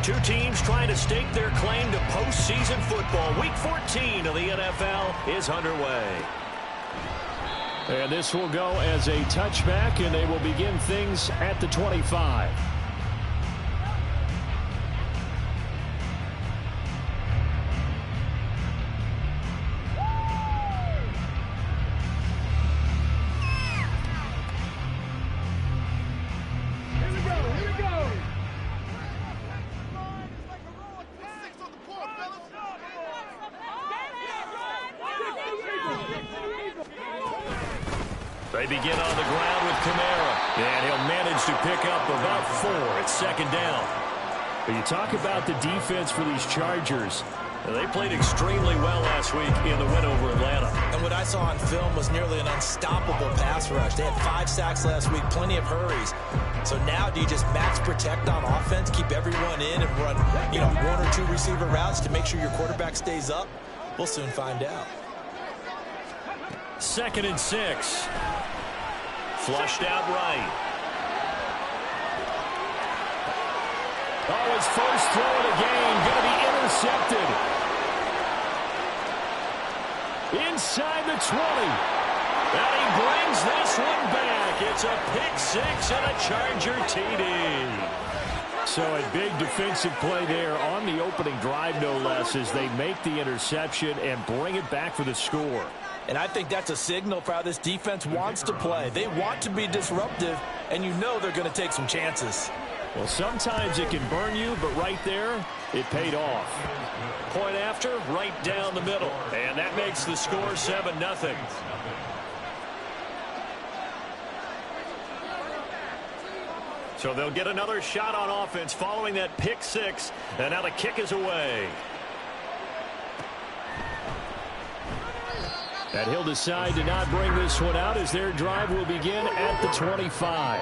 Two teams trying to stake their claim to postseason football. Week 14 of the NFL is underway. And this will go as a touchback, and they will begin things at the 25. They begin on the ground with Kamara, and he'll manage to pick up about 4 at second down. But you talk about the defense for these Chargers. They played extremely well last week in the win over Atlanta. And what I saw on film was nearly an unstoppable pass rush. They had 5 sacks last week, plenty of hurries. So now do you just max protect on offense, keep everyone in, and run 1 or 2 receiver routes to make sure your quarterback stays up? We'll soon find out. 2nd and 6. Flushed out right. Oh, his first throw of the game going to be intercepted. Inside the 20. And he brings this one back. It's a pick 6 and a Charger TD. So a big defensive play there on the opening drive, no less, as they make the interception and bring it back for the score. And I think that's a signal for how this defense wants to play. They want to be disruptive, and you know they're going to take some chances. Well, sometimes it can burn you, but right there, it paid off. Point after, right down the middle. And that makes the score 7-0. So they'll get another shot on offense following that pick 6. And now the kick is away. And he'll decide to not bring this one out as their drive will begin at the 25.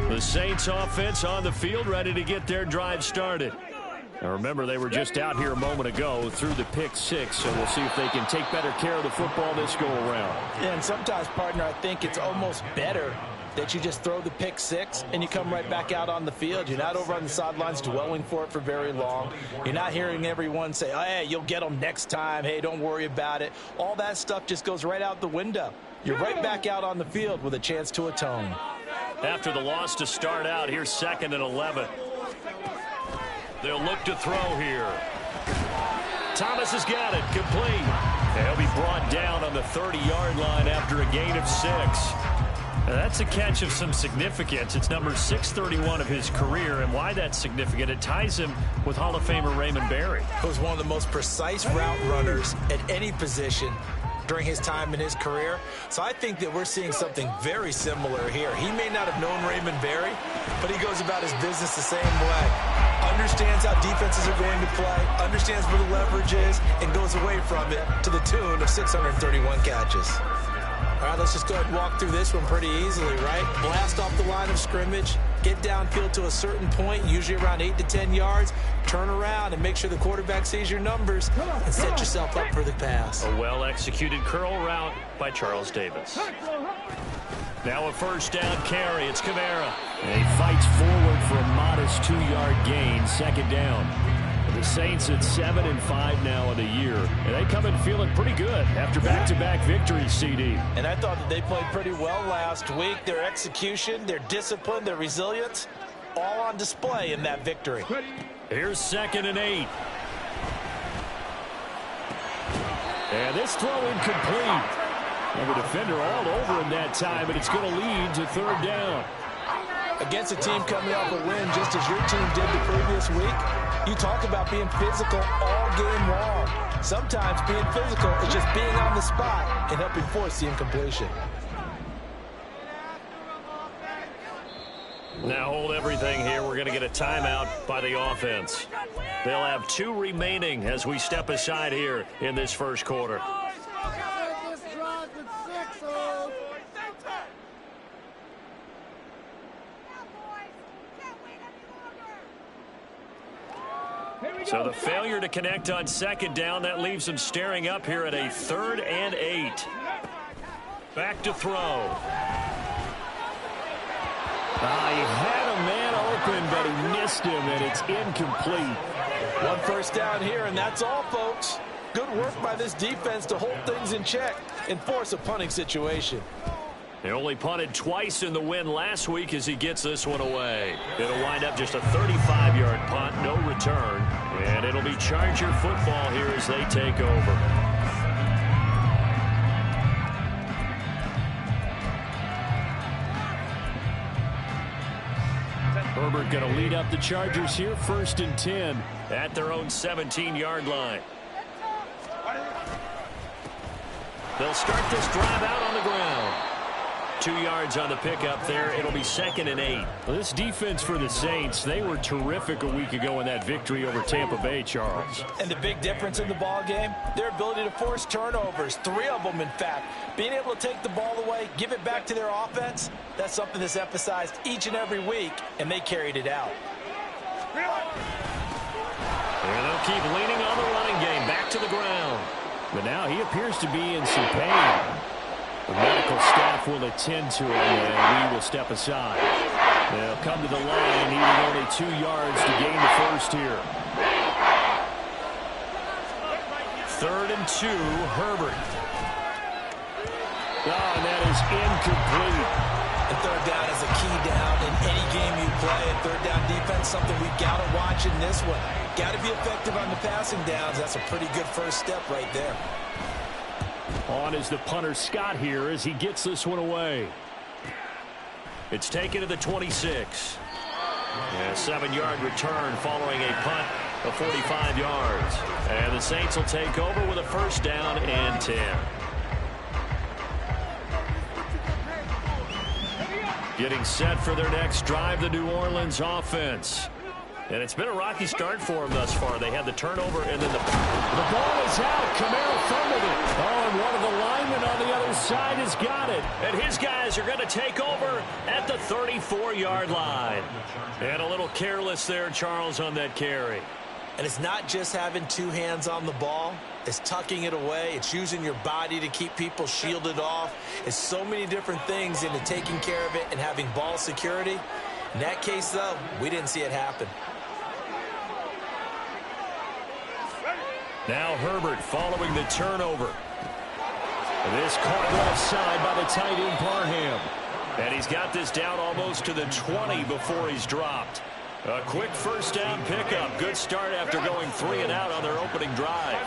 The Saints offense on the field, ready to get their drive started. Now remember, they were just out here a moment ago through the pick 6, so we'll see if they can take better care of the football this go around. Yeah, and sometimes, partner, I think it's almost better that you just throw the pick 6 and you come right back out on the field. You're not over on the sidelines dwelling for it for very long. You're not hearing everyone say, oh, hey, you'll get them next time. Hey, don't worry about it. All that stuff just goes right out the window. You're right back out on the field with a chance to atone. After the loss to start out, here's 2nd and 11. They'll look to throw here. Thomas has got it, complete. And he'll be brought down on the 30-yard line after a gain of 6. Now that's a catch of some significance. It's number 631 of his career, and why that's significant, it ties him with Hall of Famer Raymond Berry. He was one of the most precise route runners at any position during his time in his career. So I think that we're seeing something very similar here. He may not have known Raymond Berry, but he goes about his business the same way. Understands how defenses are going to play, understands where the leverage is, and goes away from it to the tune of 631 catches. All right, let's just go ahead and walk through this one pretty easily, right? Blast off the line of scrimmage, get downfield to a certain point, usually around 8 to 10 yards, turn around and make sure the quarterback sees your numbers and set yourself up for the pass. A well-executed curl route by Charles Davis. Now a first down carry. It's Kamara. And he fights forward for a modest 2-yard gain, 2nd down. The Saints at 7-5 now in the year, and they come in feeling pretty good after back-to-back victories, CD. And I thought that they played pretty well last week. Their execution, their discipline, their resilience, all on display in that victory. Here's 2nd and 8. And this throw incomplete. And the defender all over him that time, but it's going to lead to 3rd down. Against a team coming off a win just as your team did the previous week, you talk about being physical all game long. Sometimes being physical is just being on the spot and helping force the incompletion. Now hold everything here. We're going to get a timeout by the offense. They'll have 2 remaining as we step aside here in this first quarter. So the failure to connect on second down, that leaves them staring up here at a 3rd and 8. Back to throw. He had a man open, but he missed him, and it's incomplete. 1 first down here, and that's all, folks. Good work by this defense to hold things in check and force a punting situation. They only punted twice in the win last week as he gets this one away. It'll wind up just a 35-yard punt, no return. And it'll be Charger football here as they take over. Herbert going to lead up the Chargers here, 1st and 10. At their own 17-yard line. They'll start this drive out on the ground. 2 yards on the pickup there. It'll be 2nd and 8. Well, this defense for the Saints, they were terrific a week ago in that victory over Tampa Bay, Charles. And the big difference in the ball game, their ability to force turnovers, 3 of them, in fact. Being able to take the ball away, give it back to their offense, that's something that's emphasized each and every week, and they carried it out. And they'll keep leaning on the running game. Back to the ground. But now he appears to be in some pain. The medical staff will attend to him, and we will step aside. They'll come to the line, needing only 2 yards to gain the first here. 3rd and 2, Herbert. And that is incomplete. And 3rd down is a key down in any game you play. And 3rd down defense, something we got to watch in this one. Got to be effective on the passing downs. That's a pretty good first step right there. On is the punter Scott here as he gets this one away. It's taken to the 26. And a 7-yard return following a punt of 45 yards. And the Saints will take over with a 1st down and 10. Getting set for their next drive, the New Orleans offense. And it's been a rocky start for them thus far. They had the turnover, and then the ball is out. Kamara fumbled it. And one of the linemen on the other side has got it. And his guys are going to take over at the 34-yard line. And a little careless there, Charles, on that carry. And it's not just having 2 hands on the ball. It's tucking it away. It's using your body to keep people shielded off. It's so many different things into taking care of it and having ball security. In that case, though, we didn't see it happen. Now Herbert following the turnover. This caught left side by the tight end Parham. And he's got this down almost to the 20 before he's dropped. A quick 1st down pickup. Good start after going 3 and out on their opening drive.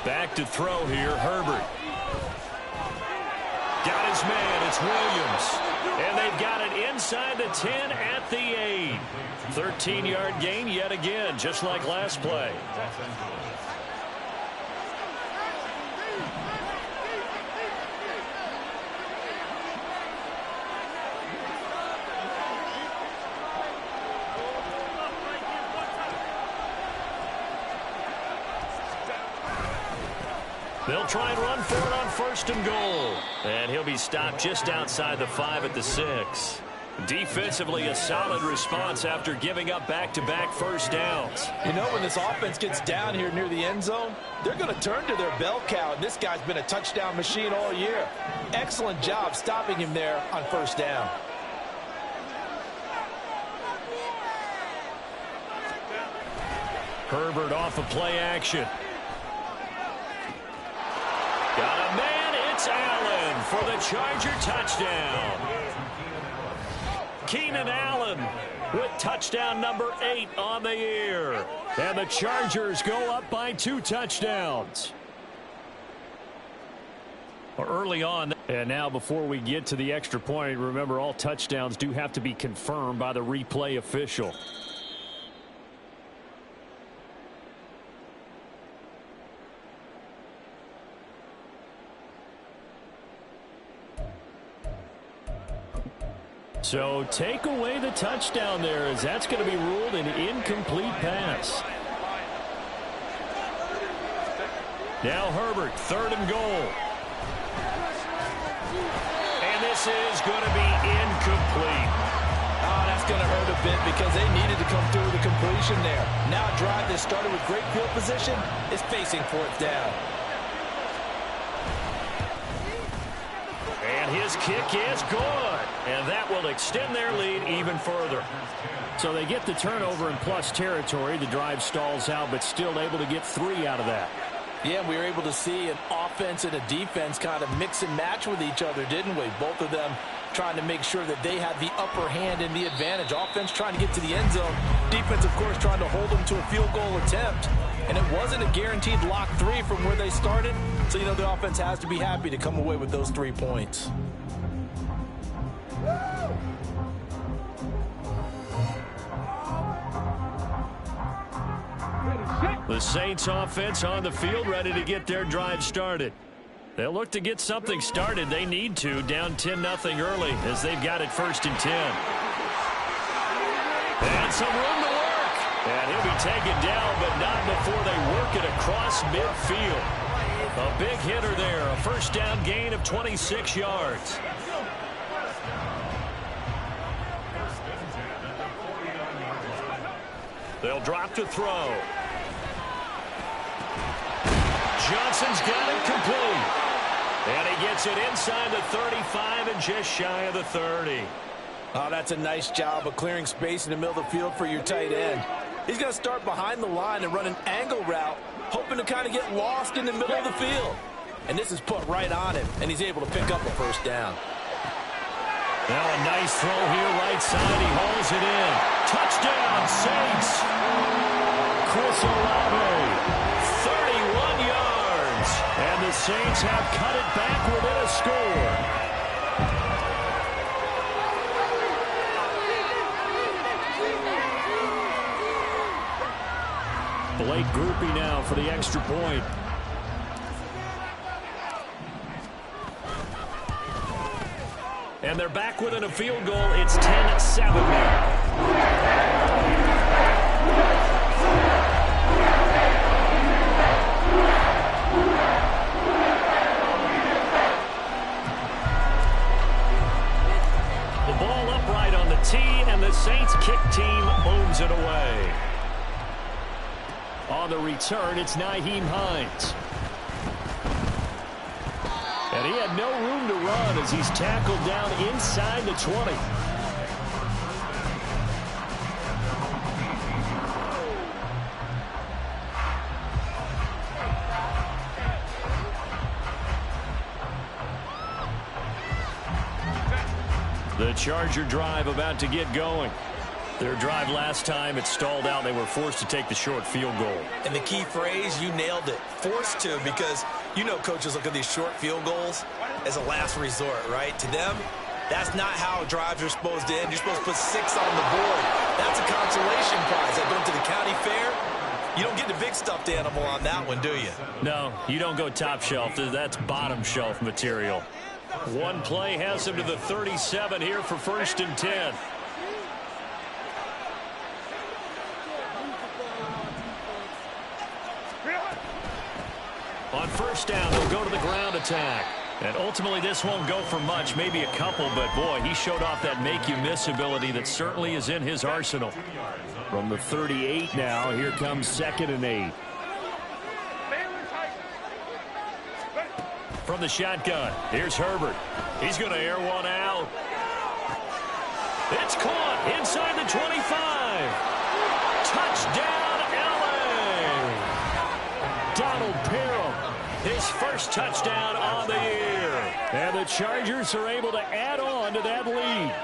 Back to throw here, Herbert. Got his man, it's Williams. And they've got it inside the 10 at the 8. 13-yard gain yet again, just like last play. They'll try and run for it on 1st and goal. And he'll be stopped just outside the 5 at the 6. Defensively, a solid response after giving up back-to-back 1st downs. You know, when this offense gets down here near the end zone, they're going to turn to their bell cow, and this guy's been a touchdown machine all year. Excellent job stopping him there on 1st down. Herbert off of play action. Got a man, it's Allen for the Charger touchdown. Keenan Allen with touchdown number 8 on the year. And the Chargers go up by 2 touchdowns. Early on. And now before we get to the extra point, remember all touchdowns do have to be confirmed by the replay official. So take away the touchdown there, as that's going to be ruled an incomplete pass. Now Herbert, 3rd and goal. And this is going to be incomplete. Oh, that's going to hurt a bit because they needed to come through with a completion there. Now a drive that started with great field position is facing 4th down. And his kick is good. And that will extend their lead even further. So they get the turnover in plus territory. The drive stalls out, but still able to get 3 out of that. Yeah, we were able to see an offense and a defense kind of mix and match with each other, didn't we? Both of them trying to make sure that they had the upper hand and the advantage. Offense trying to get to the end zone. Defense, of course, trying to hold them to a field goal attempt. And it wasn't a guaranteed lock 3 from where they started. So, you know, the offense has to be happy to come away with those 3 points. The Saints offense on the field, ready to get their drive started. They'll look to get something started. They need to, down 10-0 early as they've got it 1st and 10. And some room to work. And he'll be taken down, but not before they work it across midfield. A big hitter there, a 1st down gain of 26 yards. They'll drop to throw. Johnson's got it complete. And he gets it inside the 35 and just shy of the 30. Oh, that's a nice job of clearing space in the middle of the field for your tight end. He's going to start behind the line and run an angle route, hoping to kind of get lost in the middle of the field. And this is put right on him, and he's able to pick up a 1st down. Now a nice throw here right side. He hauls it in. Touchdown, Saints. Chris Olave. 31 yards. And the Saints have cut it back within a score. Blake Grupe now for the extra point. And they're back within a field goal. It's 10-7 now. The ball upright on the tee, and the Saints kick team owns it away. On the return, it's Nyheim Hines. And he had no room to run as he's tackled down inside the 20. The Charger drive about to get going. Their drive last time, it stalled out. They were forced to take the short field goal. And the key phrase, you nailed it, forced to, because you know coaches look at these short field goals as a last resort, right? To them, that's not how drives are supposed to end. You're supposed to put 6 on the board. That's a consolation prize. That going to the county fair, you don't get the big stuffed animal on that one, do you? No, you don't go top shelf. That's bottom shelf material. One play has him to the 37 here for 1st and 10. On 1st down, they'll go to the ground attack. And ultimately, this won't go for much, maybe a couple, but boy, he showed off that make-you-miss ability that certainly is in his arsenal. From the 38 now, here comes 2nd and 8. From the shotgun, here's Herbert. He's going to air one out. It's caught inside the 25. Touchdown, L.A. Donald Parham, his 1st touchdown on the year. And the Chargers are able to add on to that lead.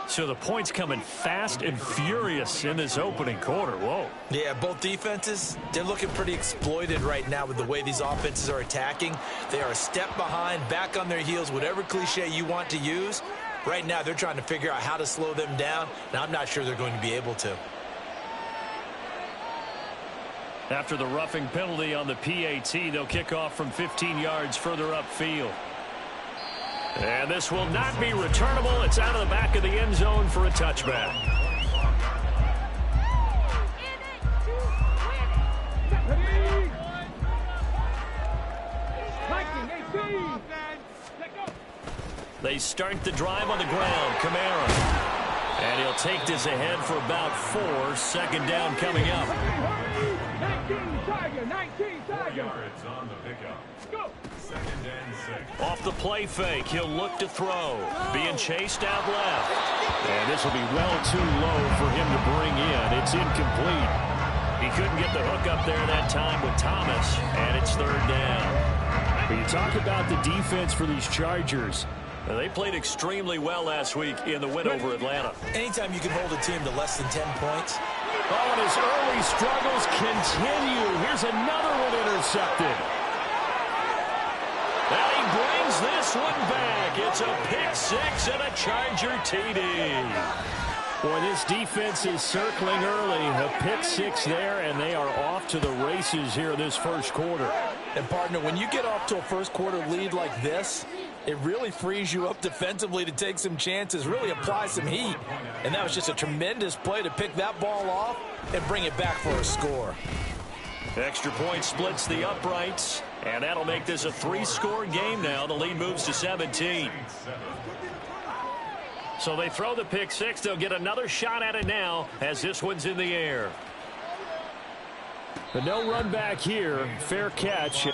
So the points coming fast and furious in this opening quarter. Whoa. Yeah, both defenses, they're looking pretty exploited right now with the way these offenses are attacking. They are a step behind, back on their heels, whatever cliche you want to use. Right now, they're trying to figure out how to slow them down. Now, I'm not sure they're going to be able to. After the roughing penalty on the PAT, they'll kick off from 15 yards further upfield. And this will not be returnable. It's out of the back of the end zone for a touchback. They start the drive on the ground. Kamara. And he'll take this ahead for about 4. 2nd down coming up. 19 yards on the pickup. Go. 2nd and 6. Off the play fake, he'll look to throw. Being chased out left. And this will be well too low for him to bring in. It's incomplete. He couldn't get the hook up there that time with Thomas, and it's 3rd down. When you talk about the defense for these Chargers, they played extremely well last week in the win over Atlanta. Anytime you can hold a team to less than 10 points. Oh, and his early struggles continue. Here's another one intercepted. And he brings this one back. It's a pick 6 and a Charger TD. Boy, this defense is circling early. A pick 6 there, and they are off to the races here this first quarter. And, partner, when you get off to a first-quarter lead like this, it really frees you up defensively to take some chances, really apply some heat. And that was just a tremendous play to pick that ball off and bring it back for a score. Extra point splits the uprights, and that'll make this a 3-score game now. The lead moves to 17. So they throw the pick 6. They'll get another shot at it now as this one's in the air. The no run back here. Fair catch.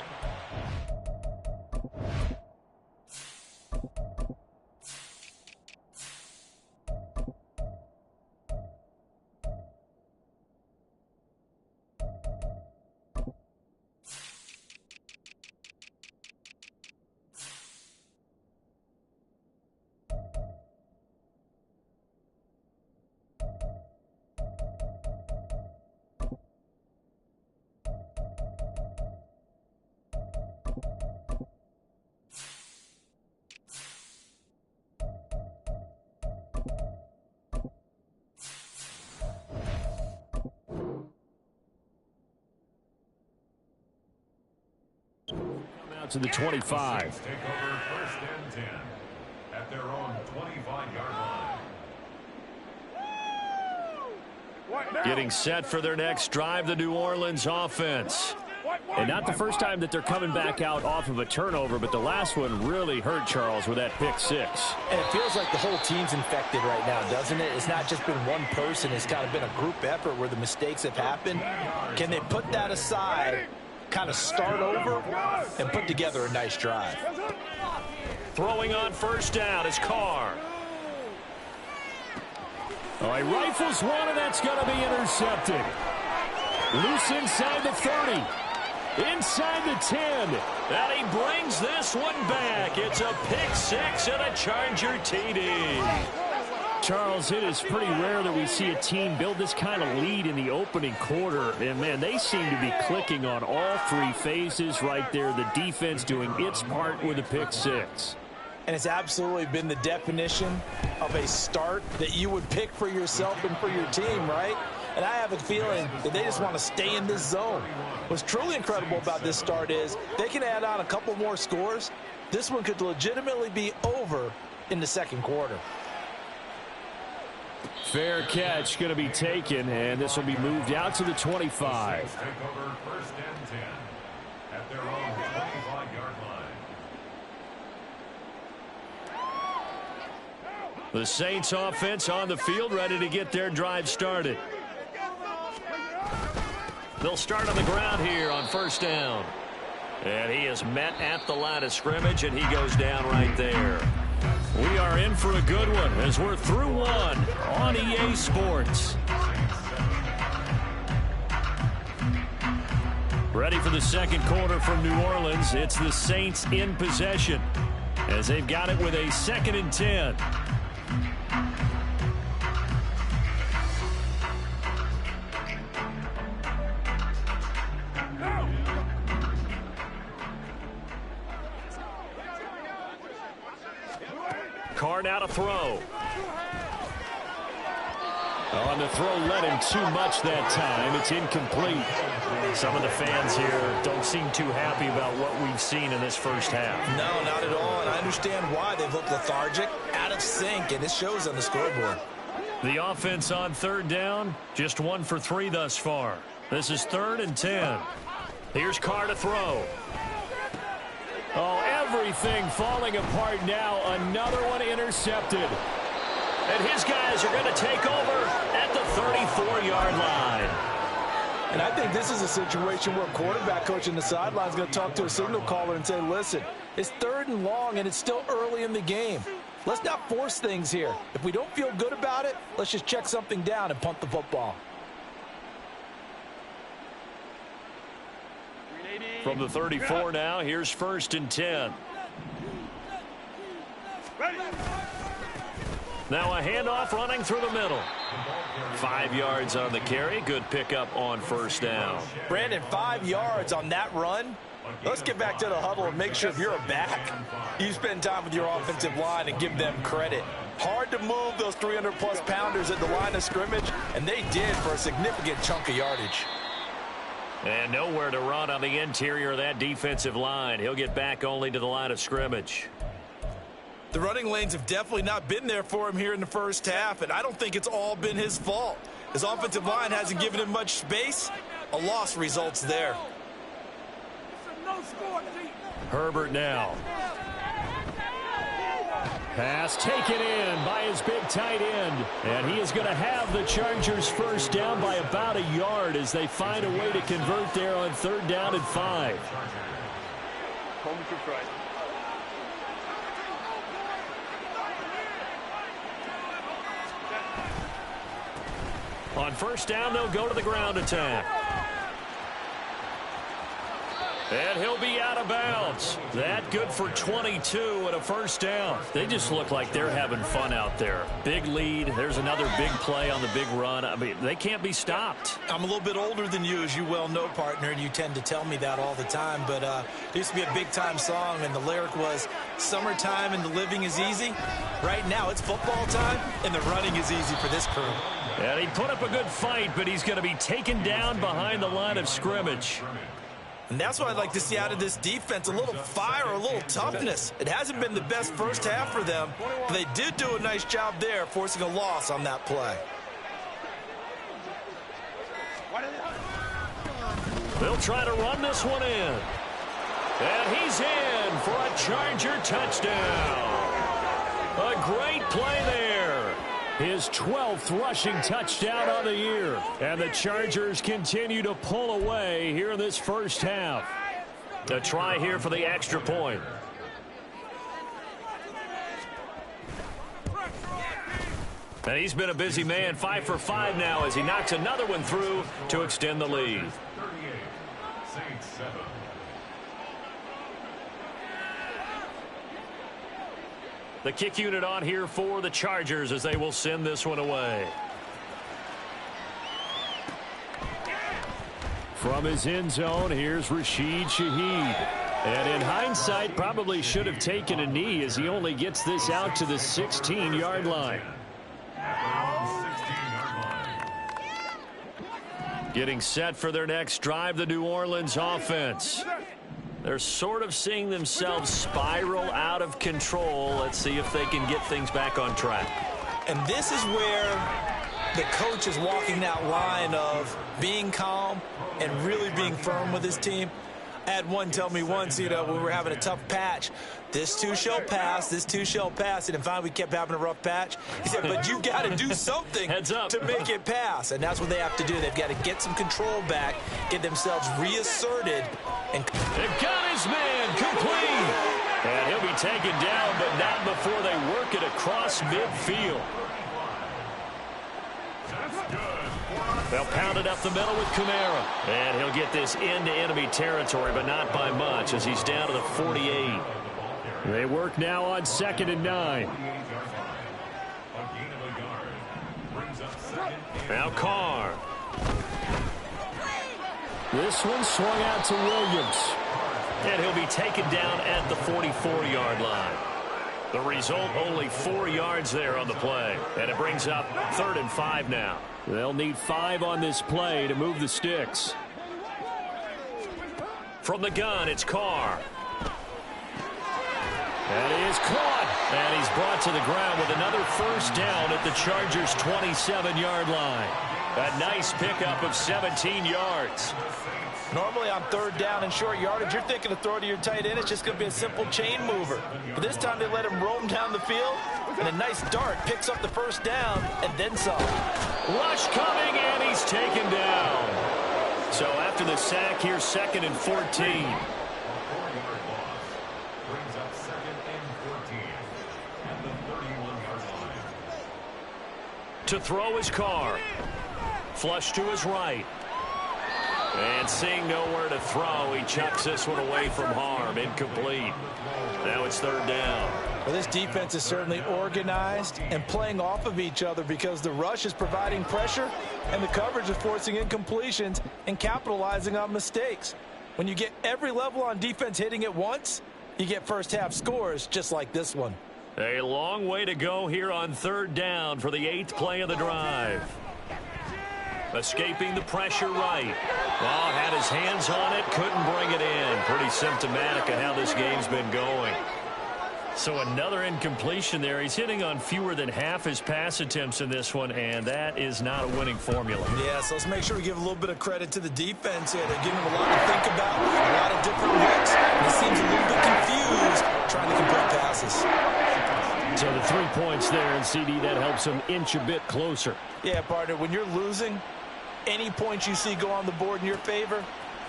To the 25. Take over 1st and 10 at their own 25-yard line. Getting set for their next drive, the New Orleans offense. And not the first time that they're coming back out off of a turnover, but the last one really hurt Charles with that pick 6. And it feels like the whole team's infected right now, doesn't it? It's not just been one person. It's kind of been a group effort where the mistakes have happened. Can they put that aside, kind of start over, and put together a nice drive? Throwing on 1st down is Carr. Oh, he rifles one, and that's going to be intercepted. Loose inside the 30. Inside the 10. And he brings this one back. It's a pick 6 and a Charger TD. Charles, it is pretty rare that we see a team build this kind of lead in the opening quarter. And, man, they seem to be clicking on all 3 phases right there. The defense doing its part with a pick 6. And it's absolutely been the definition of a start that you would pick for yourself and for your team, right? And I have a feeling that they just want to stay in this zone. What's truly incredible about this start is they can add on a couple more scores. This one could legitimately be over in the 2nd quarter. Fair catch going to be taken, and this will be moved out to the 25. Take over 1st and 10 at their own 25-yard line. The Saints offense on the field, ready to get their drive started. They'll start on the ground here on 1st down. And he is met at the line of scrimmage, and he goes down right there. We are in for a good one as we're through one on EA Sports. Ready for the 2nd quarter from New Orleans. It's the Saints in possession as they've got it with a 2nd and 10. Carr now to throw. On the throw, led him too much that time. It's incomplete. Some of the fans here don't seem too happy about what we've seen in this first half. No, not at all, and I understand why. They've looked lethargic, out of sync, and it shows on the scoreboard. The offense on 3rd down, just 1 for 3 thus far. This is 3rd and 10. Here's Carr to throw. Oh, Everything falling apart now. Another one intercepted. And his guys are going to take over at the 34-yard line. And I think this is a situation where a quarterback coach in the sideline is going to talk to a signal caller and say, listen, it's 3rd and long and it's still early in the game. Let's not force things here. If we don't feel good about it, let's just check something down and punt the football. From the 34 now, here's 1st and 10. Now a handoff running through the middle. 5 yards on the carry. Good pickup on 1st down. Brandon, 5 yards on that run. Let's get back to the huddle and make sure if you're a back, you spend time with your offensive line and give them credit. Hard to move those 300-plus pounders at the line of scrimmage, and they did for a significant chunk of yardage. And nowhere to run on the interior of that defensive line. He'll get back only to the line of scrimmage. The running lanes have definitely not been there for him here in the first half, and I don't think it's all been his fault. His offensive line hasn't given him much space. A loss results there. Herbert now. Pass taken in by his big tight end. And he is going to have the Chargers 1st down by about a yard as they find a way to convert there on 3rd down and 5. On 1st down, they'll go to the ground attack. And he'll be out of bounds. That good for 22 and a 1st down. They just look like they're having fun out there. Big lead. There's another big play on the big run. I mean, they can't be stopped. I'm a little bit older than you, as you well know, partner, and you tend to tell me that all the time. But there used to be a big-time song, and the lyric was, summertime and the living is easy. Right now, it's football time, and the running is easy for this crew. And he put up a good fight, but he's going to be taken down behind the line of scrimmage. And that's what I'd like to see out of this defense, a little fire, a little toughness. It hasn't been the best first half for them, but they did do a nice job there, forcing a loss on that play. They'll try to run this one in. And he's in for a Charger touchdown. A great play there. His 12th rushing touchdown on the year. And the Chargers continue to pull away here in this first half. A try here for the extra point. And he's been a busy man, 5 for 5 now as he knocks another one through to extend the lead. 38, Saints 7. The kick unit on here for the Chargers as they will send this one away. From his end zone, here's Rashid Shaheed. And in hindsight, probably should have taken a knee as he only gets this out to the 16-yard line. Getting set for their next drive, the New Orleans offense. They're sort of seeing themselves spiral out of control. Let's see if they can get things back on track. And this is where the coach is walking that line of being calm and really being firm with his team. I had one tell me once, when we were having a tough patch, this too shall pass, this too shall pass. And finally we kept having a rough patch. He said, but you got to do something to make it pass. And that's what they have to do. They've got to get some control back, get themselves reasserted. They've got his man complete. And he'll be taken down, but not before they work it across midfield. They'll pound it up the middle with Kamara. And he'll get this into enemy territory, but not by much as he's down to the 48. They work now on 2nd and 9. Now Carr. This one swung out to Williams. And he'll be taken down at the 44-yard line. The result, only 4 yards there on the play. And it brings up 3rd and 5 now. They'll need 5 on this play to move the sticks. From the gun, it's Carr. That is caught. And he's brought to the ground with another 1st down at the Chargers' 27-yard line. A nice pickup of 17 yards. Normally on third down and short yardage, you're thinking to throw to your tight end. It's just going to be a simple chain mover. But this time they let him roam down the field, and a nice dart picks up the first down and then some. Rush coming, and he's taken down. So after the sack, here's 2nd and 14. A 4-yard loss brings up 2nd and 14 at the 31-yard line. To throw his Carr. Flush to his right. And seeing nowhere to throw, he chucks this one away from harm. Incomplete. Now it's 3rd down. Well, this defense is certainly organized and playing off of each other because the rush is providing pressure and the coverage is forcing incompletions and capitalizing on mistakes. When you get every level on defense hitting at once, you get first-half scores just like this one. A long way to go here on 3rd down for the 8th play of the drive. Escaping the pressure right. Oh, had his hands on it, couldn't bring it in. Pretty symptomatic of how this game's been going. So another incompletion there. He's hitting on fewer than half his pass attempts in this one, and that is not a winning formula. Yeah, so let's make sure we give a little bit of credit to the defense here. They're giving him a lot to think about, a lot of different looks, and he seems a little bit confused trying to complete passes. So the 3 points there, and CD, that helps him inch a bit closer. Yeah, partner, when you're losing, any points you see go on the board in your favor,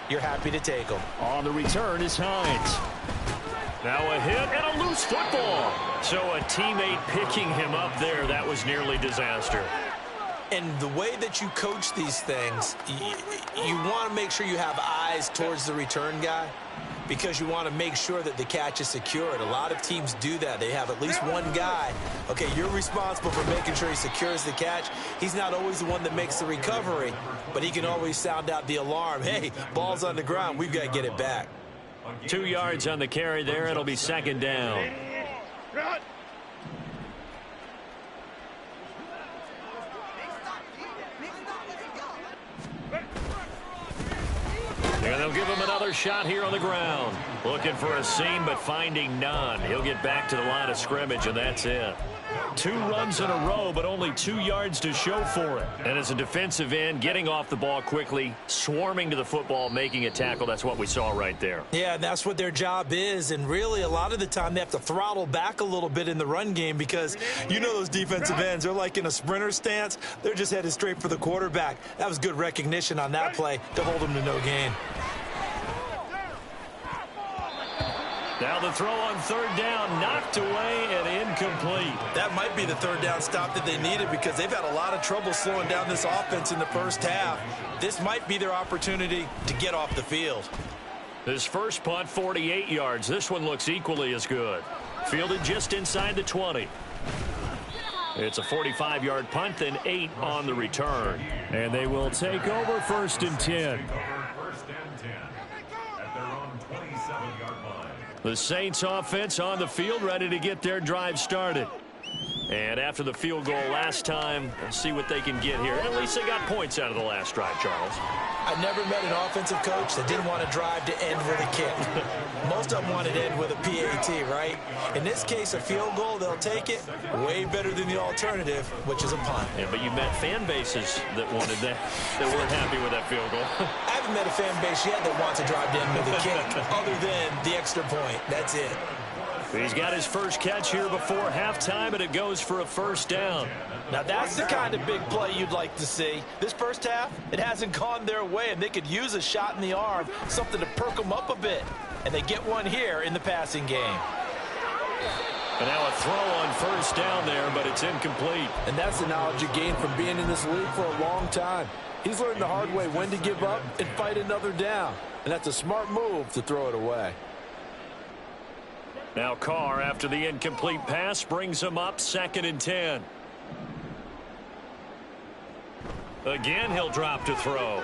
you're happy to take them. On the return is Hines. Now a hit and a loose football. So a teammate picking him up there, that was nearly disaster. And the way that you coach these things, you want to make sure you have eyes towards the return guy because you want to make sure that the catch is secured. A lot of teams do that. They have at least one guy. Okay, you're responsible for making sure he secures the catch. He's not always the one that makes the recovery, but he can always sound out the alarm. Hey, ball's on the ground. We've got to get it back. 2 yards on the carry there. It'll be 2nd down. And they'll give him another shot here on the ground. Looking for a seam, but finding none. He'll get back to the line of scrimmage, and that's it. 2 runs in a row, but only 2 yards to show for it. And as a defensive end, getting off the ball quickly, swarming to the football, making a tackle, that's what we saw right there. Yeah, and that's what their job is. And really, a lot of the time, they have to throttle back a little bit in the run game because you know those defensive ends, they're like in a sprinter stance. They're just headed straight for the quarterback. That was good recognition on that play to hold them to no gain. Now the throw on 3rd down, knocked away and incomplete. That might be the 3rd down stop that they needed because they've had a lot of trouble slowing down this offense in the first half. This might be their opportunity to get off the field. His first punt, 48 yards. This one looks equally as good. Fielded just inside the 20. It's a 45-yard punt, then 8 on the return. And they will take over 1st and 10. The Saints offense on the field, ready to get their drive started. And after the field goal last time, let's see what they can get here. At least they got points out of the last drive, Charles. I never met an offensive coach that didn't want to drive to end with a kick. Most of them wanted to end with a PAT, right? In this case, a field goal, they'll take it. Way better than the alternative, which is a punt. Yeah, but you met fan bases that wanted that weren't happy with that field goal. I haven't met a fan base yet that wants to drive to end with a kick, other than the extra point. That's it. He's got his first catch here before halftime, and it goes for a 1st down. Now, that's the kind of big play you'd like to see. This first half, it hasn't gone their way, and they could use a shot in the arm, something to perk them up a bit. And they get one here in the passing game. And now a throw on 1st down there, but it's incomplete. And that's the knowledge you gain from being in this league for a long time. He's learned the hard way when to give up and fight another down. And that's a smart move to throw it away. Now Carr, after the incomplete pass, brings him up 2nd and 10. Again, he'll drop to throw.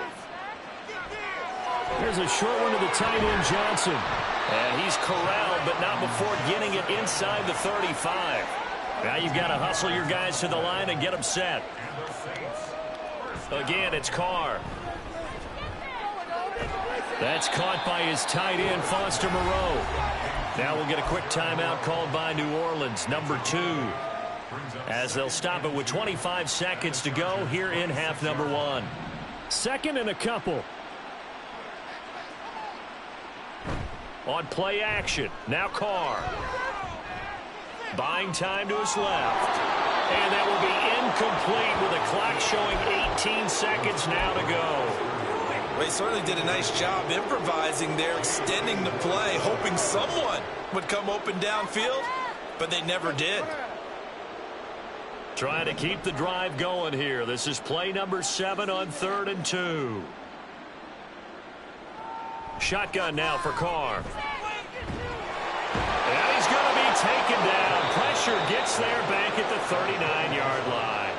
There's a short one to the tight end, Johnson. And he's corralled, but not before getting it inside the 35. Now you've got to hustle your guys to the line and get them set. Again, it's Carr. That's caught by his tight end, Foster Moreau. Now we'll get a quick timeout called by New Orleans, number 2. as they'll stop it with 25 seconds to go here in half number one. Second and a couple. On play action, now Carr. Buying time to his left. And that will be incomplete with the clock showing 18 seconds now to go. Well, he certainly did a nice job improvising there, extending the play, hoping someone would come open downfield, but they never did. Trying to keep the drive going here. This is play number 7 on 3rd and 2. Shotgun now for Carr. And he's going to be taken down. Pressure gets there back at the 39-yard line.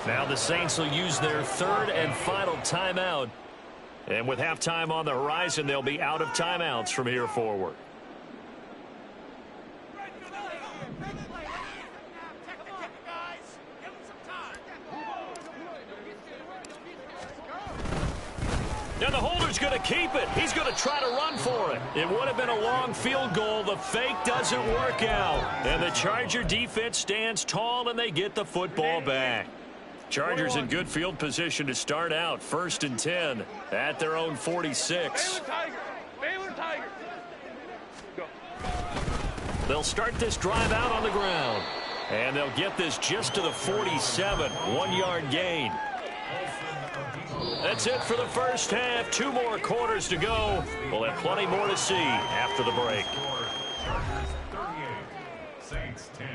Now the Saints will use their 3rd and final timeout. And with halftime on the horizon, they'll be out of timeouts from here forward. Now the holder's going to keep it. He's going to try to run for it. It would have been a long field goal. The fake doesn't work out. And the Charger defense stands tall, and they get the football back. Chargers in good field position to start out. 1st and 10 at their own 46. Baylor Tiger. They'll start this drive out on the ground. And they'll get this just to the 47. 1-yard gain. That's it for the first half. 2 more quarters to go. We'll have plenty more to see after the break. Chargers 38, Saints 10.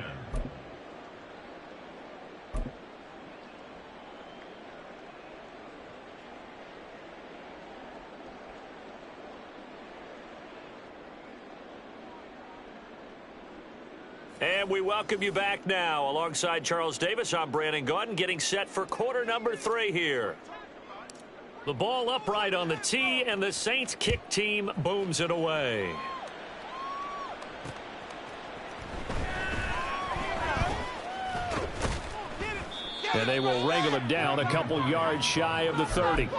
And we welcome you back now. Alongside Charles Davis, I'm Brandon Gaudin, getting set for quarter number 3 here. The ball upright on the tee, and the Saints kick team booms it away. And they will wrangle it down a couple yards shy of the 30.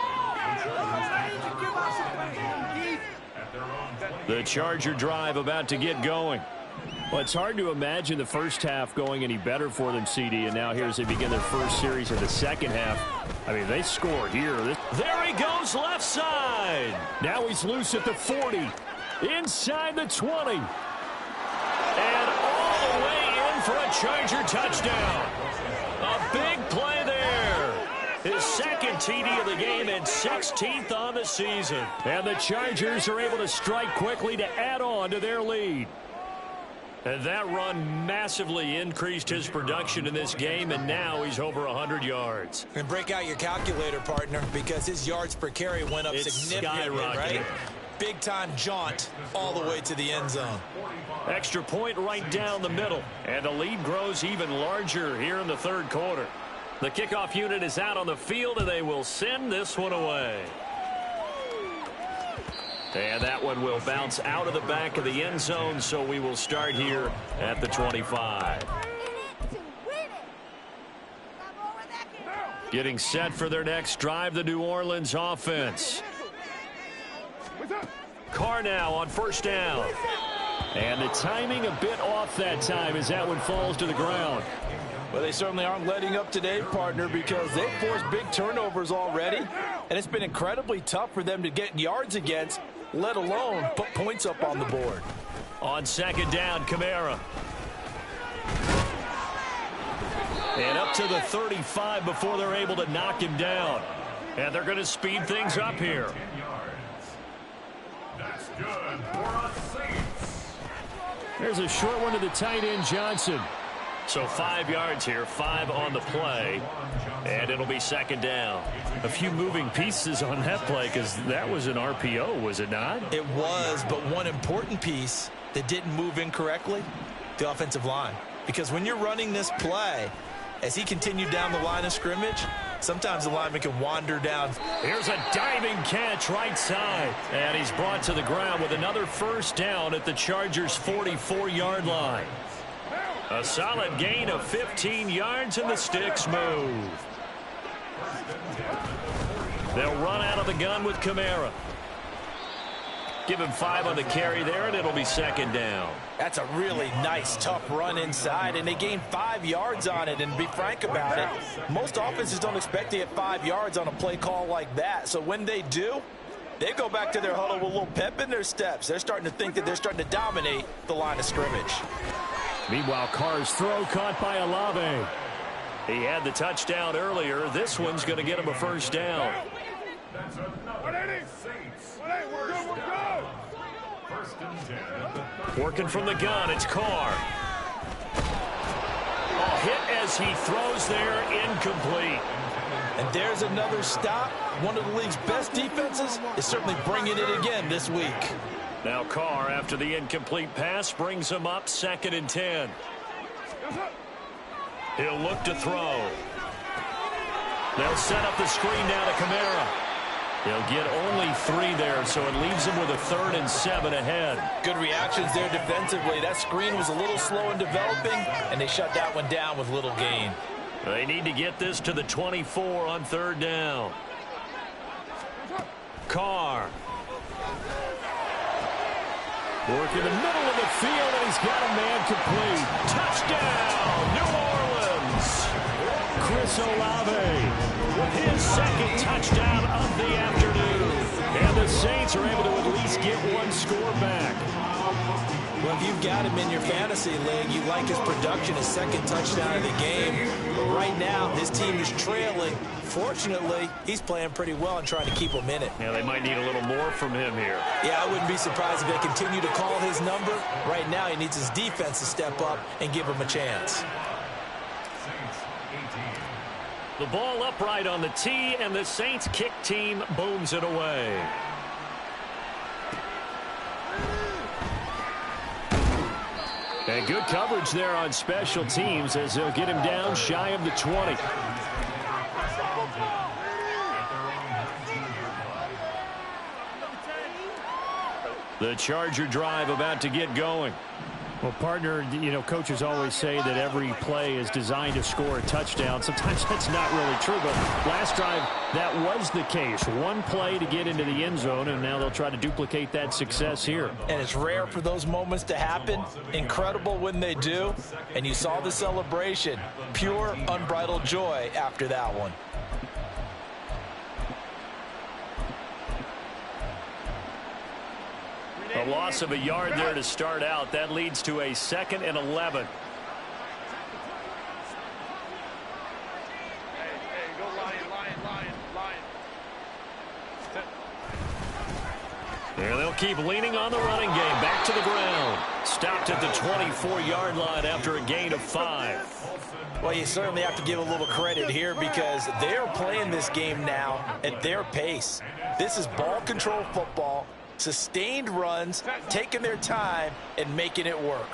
The Charger drive about to get going. Well, it's hard to imagine the first half going any better for them, CD, and now here as they begin their first series of the second half. I mean, they score here. There he goes, left side. Now he's loose at the 40, inside the 20. And all the way in for a Charger touchdown. A big play there. His second TD of the game and 16th on the season. And the Chargers are able to strike quickly to add on to their lead. And that run massively increased his production in this game, and now he's over 100 yards. And break out your calculator, partner, because his yards per carry went up significantly, right? Big-time jaunt all the way to the end zone. Extra point right down the middle, and the lead grows even larger here in the 3rd quarter. The kickoff unit is out on the field, and they will send this one away. And that one will bounce out of the back of the end zone, so we will start here at the 25. Getting set for their next drive, the New Orleans offense. Carr now on 1st down. And the timing a bit off that time as that one falls to the ground. Well, they certainly aren't letting up today, partner, because they've forced big turnovers already, and it's been incredibly tough for them to get yards against, let alone put points up on the board. On 2nd down, Kamara. And up to the 35 before they're able to knock him down. And they're going to speed things up here. 10 yards. That's good for a Saints. There's a short one to the tight end, Johnson. So 5 yards here, 5 on the play, and it'll be 2nd down. A few moving pieces on that play because that was an RPO, was it not? It was, but one important piece that didn't move incorrectly, the offensive line. Because when you're running this play, as he continued down the line of scrimmage, sometimes the lineman can wander down. Here's a diving catch right side, and he's brought to the ground with another 1st down at the Chargers' 44-yard line. A solid gain of 15 yards, and the sticks move. They'll run out of the gun with Kamara. Give him 5 on the carry there, and it'll be second down. That's a really nice, tough run inside, and they gained 5 yards on it. And to be frank about it, most offenses don't expect to get 5 yards on a play call like that. So when they do, they go back to their huddle with a little pep in their steps. They're starting to think that they're starting to dominate the line of scrimmage. Meanwhile, Carr's throw caught by Olave. He had the touchdown earlier. This one's going to get him a first down. That's another Saints. First and 10 at the 30. Working from the gun, it's Carr. Oh, hit as he throws there, incomplete. And there's another stop. One of the league's best defenses is certainly bringing it again this week. Now Carr, after the incomplete pass, brings him up 2nd and 10. He'll look to throw. They'll set up the screen down to Kamara. He'll get only 3 there, so it leaves him with a 3rd and 7 ahead. Good reactions there defensively. That screen was a little slow in developing, and they shut that one down with little gain. They need to get this to the 24 on 3rd down. Carr. Work in the middle of the field, and he's got a man complete. Touchdown, New Orleans. Chris Olave With his 2nd touchdown of the afternoon. and the Saints are able to at least get 1 score back. Well, if you've got him in your fantasy league, you like his production, his 2nd touchdown of the game. But right now, his team is trailing. Fortunately, he's playing pretty well and trying to keep him in it. Yeah, they might need a little more from him here. Yeah, I wouldn't be surprised if they continue to call his number. Right now, he needs his defense to step up and give him a chance. Saints 18. The ball upright on the tee, and the Saints kick team booms it away. And good coverage there on special teams as they'll get him down shy of the 20. The Charger drive about to get going. Well, partner, you know, coaches always say that every play is designed to score a touchdown. Sometimes that's not really true, but last drive, that was the case. 1 play to get into the end zone, and now they'll try to duplicate that success here. And it's rare for those moments to happen. Incredible when they do. And you saw the celebration. Pure, unbridled joy after that one. A loss of a yard there to start out. That leads to a 2nd and 11. Hey, go lion. There they'll keep leaning on the running game. Back to the ground. Stopped at the 24-yard line after a gain of 5. Well, you certainly have to give a little credit here because they're playing this game now at their pace. This is ball control football. Sustained runs, taking their time, and making it work.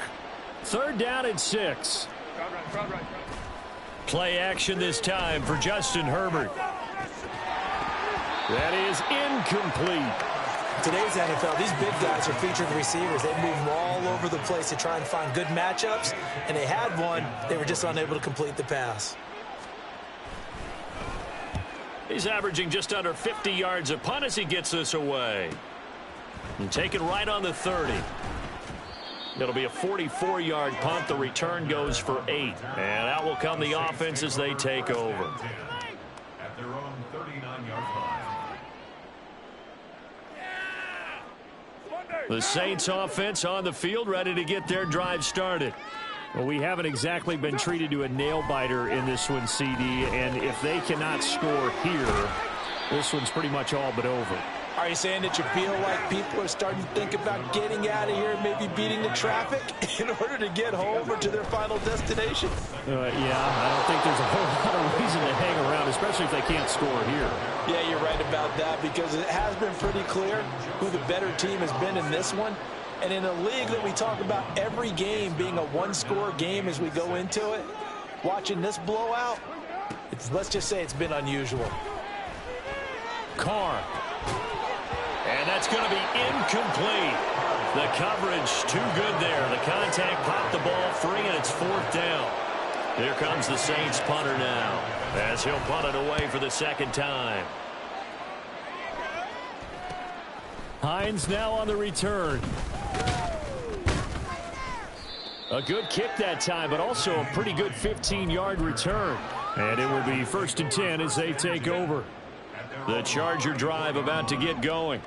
3rd down and 6. Crowd right. Play action this time for Justin Herbert. That is incomplete. Today's NFL, these big guys are featured receivers. They move all over the place to try and find good matchups, and they had one. They were just unable to complete the pass. He's averaging just under 50 yards a punt as he gets this away. And taken right on the 30. It'll be a 44-yard punt. The return goes for 8. And out will come the offense as they take over. At their own 39-yard line. The Saints offense on the field, ready to get their drive started. Well, we haven't exactly been treated to a nail-biter in this one, CD. And if they cannot score here, this one's pretty much all but over. Are you saying that you feel like people are starting to think about getting out of here and maybe beating the traffic in order to get home or to their final destination? Yeah, I don't think there's a whole lot of reason to hang around, especially if they can't score here. Yeah, you're right about that because it has been pretty clear who the better team has been in this one. And in a league that we talk about every game being a 1-score game as we go into it, watching this blowout, let's just say it's been unusual. Carr. And that's going to be incomplete. The coverage too good there. The contact popped the ball free, and it's 4th down. Here comes the Saints punter now as he'll punt it away for the 2nd time. Hines now on the return. A good kick that time, but also a pretty good 15-yard return. And it will be 1st and 10 as they take over. The Charger drive about to get going.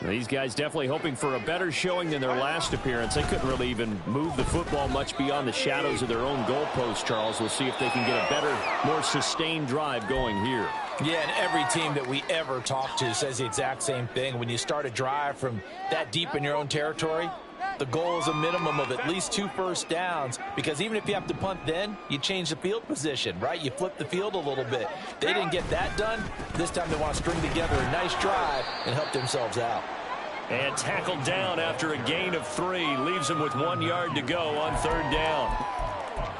These guys definitely hoping for a better showing than their last appearance. They couldn't really even move the football much beyond the shadows of their own goalpost, Charles. We'll see if they can get a better, more sustained drive going here. Yeah, and every team that we ever talk to says the exact same thing. When you start a drive from that deep in your own territory, the goal is a minimum of at least 2 first downs, because even if you have to punt then, you change the field position, right? You flip the field a little bit. They didn't get that done. This time they want to string together a nice drive and help themselves out. And tackled down after a gain of 3. Leaves him with 1 yard to go on 3rd down.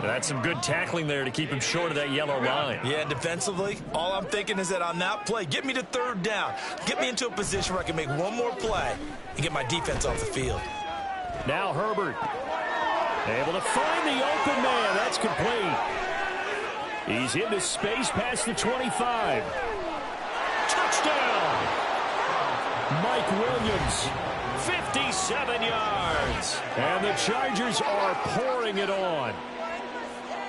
That's some good tackling there to keep him short of that yellow line. Yeah, defensively, all I'm thinking is that on that play, get me to 3rd down. Get me into a position where I can make one more play and get my defense off the field. Now Herbert. Able to find the open man. That's complete. He's into space past the 25. Touchdown! Mike Williams. 57 yards. And the Chargers are pouring it on.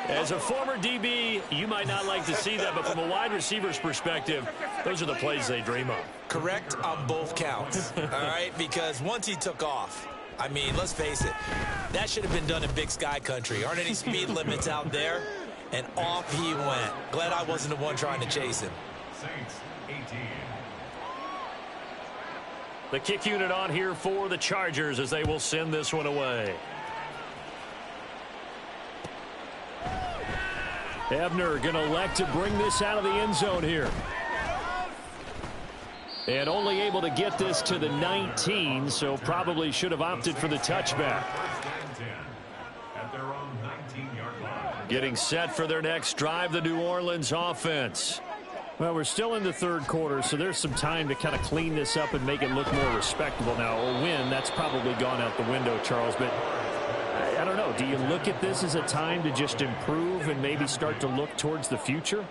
As a former DB, you might not like to see that, but from a wide receiver's perspective, those are the plays they dream of. Correct on both counts, all right? Because once he took off, I mean, let's face it, that should have been done in Big Sky country. Aren't any speed limits out there? And off he went. Glad I wasn't the one trying to chase him. Saints 18. The kick unit on here for the Chargers as they will send this one away. Ebner going to elect to bring this out of the end zone here. And only able to get this to the 19, so probably should have opted for the touchback. At their own 19-yard line. Getting set for their next drive, the New Orleans offense. Well, we're still in the 3rd quarter, so there's some time to kind of clean this up and make it look more respectable now. A win, that's probably gone out the window, Charles, but I don't know. Do you look at this as a time to just improve and maybe start to look towards the future?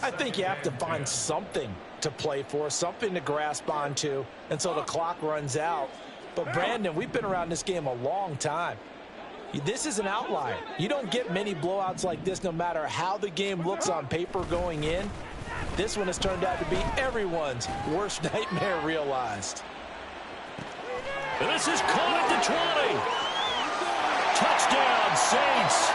I think you have to find something to play for, something to grasp onto until the clock runs out. But, Brandon, we've been around this game a long time. This is an outlier. You don't get many blowouts like this no matter how the game looks on paper going in. This one has turned out to be everyone's worst nightmare realized. This is caught at the 20. Touchdown, Saints.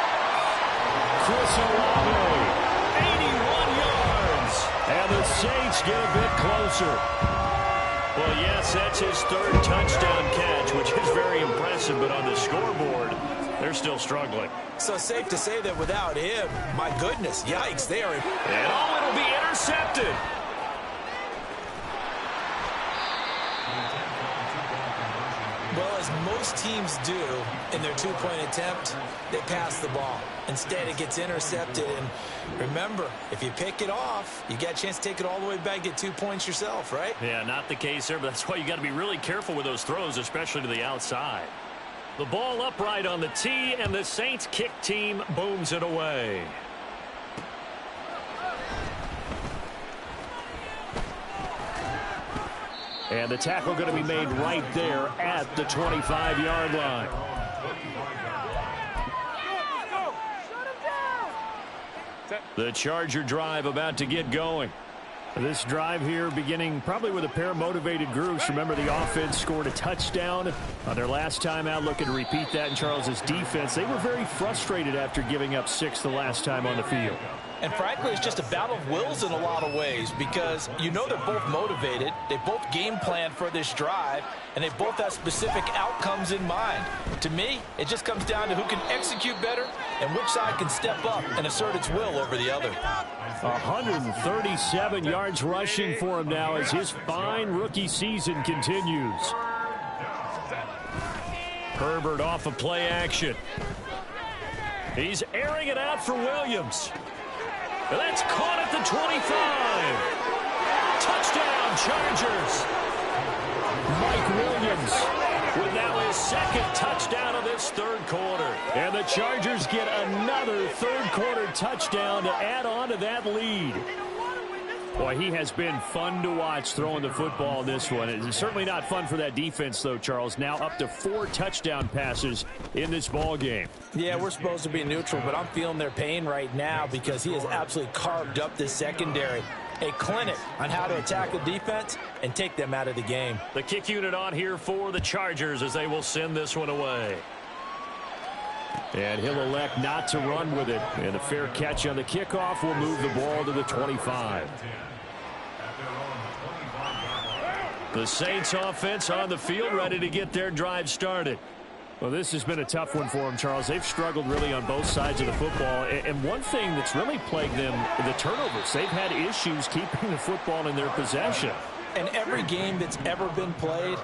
Chris Olave. 81 yards. And the Saints get a bit closer. Well, yes, that's his 3rd touchdown catch, which is very impressive, but on the scoreboard, they're still struggling. So safe to say that without him, my goodness, yikes, they are. And it'll be intercepted. Well, as most teams do in their 2-point attempt, they pass the ball. Instead, it gets intercepted. And remember, if you pick it off, you got a chance to take it all the way back, get 2 points yourself, right? Yeah, not the case there, but that's why you got to be really careful with those throws, especially to the outside. The ball upright on the tee, and the Saints kick team booms it away. And the tackle going to be made right there at the 25-yard line. The Charger drive about to get going. This drive here beginning probably with a pair of motivated groups. Remember, the offense scored a touchdown on their last time out. Looking to repeat that in Charles's defense. They were very frustrated after giving up 6 the last time on the field. And frankly, it's just a battle of wills in a lot of ways, because you know they're both motivated. They both game planned for this drive, and they both have specific outcomes in mind. To me, it just comes down to who can execute better and which side can step up and assert its will over the other. 137 yards rushing for him now as his fine rookie season continues. Herbert off of play action. He's airing it out for Williams. That's caught at the 25. Touchdown, Chargers. Mike Williams with now his 2nd touchdown of this 3rd quarter. And the Chargers get another 3rd quarter touchdown to add on to that lead. Boy, he has been fun to watch throwing the football in this one. It's certainly not fun for that defense, though, Charles. Now up to 4 touchdown passes in this ball game. Yeah, we're supposed to be neutral, but I'm feeling their pain right now because he has absolutely carved up this secondary. A clinic on how to attack a defense and take them out of the game. The kick unit on here for the Chargers as they will send this one away. And he'll elect not to run with it. And a fair catch on the kickoff will move the ball to the 25. The Saints offense on the field ready to get their drive started. Well, this has been a tough one for them, Charles. They've struggled really on both sides of the football. And one thing that's really plagued them, the turnovers. They've had issues keeping the football in their possession. And every game that's ever been played,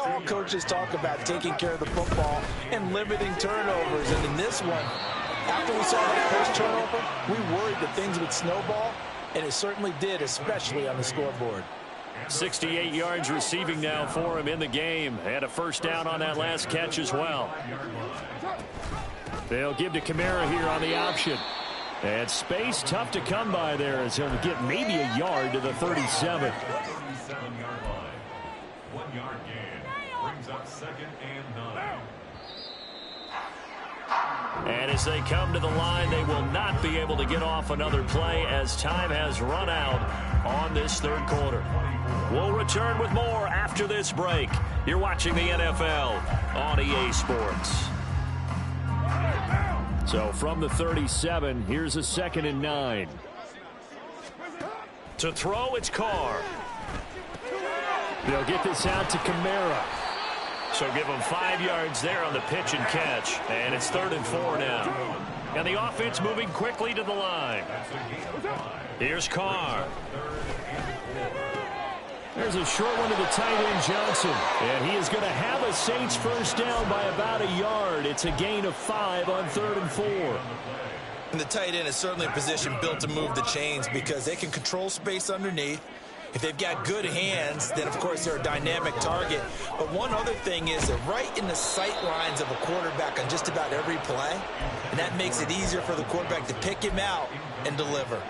all coaches talk about taking care of the football and limiting turnovers. And in this one, after we saw that first turnover, we worried that things would snowball, and it certainly did, especially on the scoreboard. 68 yards receiving now for him in the game. Had a first down on that last catch as well. They'll give to Kamara here on the option. And space tough to come by there as he'll get maybe a yard to the 37. 37-yard line. 1 yard gain. Brings up 2nd and 9. And as they come to the line, they will not be able to get off another play as time has run out on this third quarter. We'll return with more after this break. You're watching the NFL on EA Sports. So from the 37, here's a 2nd and 9. To throw, it's Carr. They'll get this out to Kamara. So give them 5 yards there on the pitch and catch. And it's 3rd and 4 now. And the offense moving quickly to the line. Here's Carr. There's a short one to the tight end, Johnson. And he is going to have a Saints first down by about a yard. It's a gain of 5 on 3rd and 4. And the tight end is certainly a position built to move the chains because they can control space underneath. If they've got good hands, then, of course, they're a dynamic target. But one other thing is that right in the sight lines of a quarterback on just about every play, and that makes it easier for the quarterback to pick him out and deliver.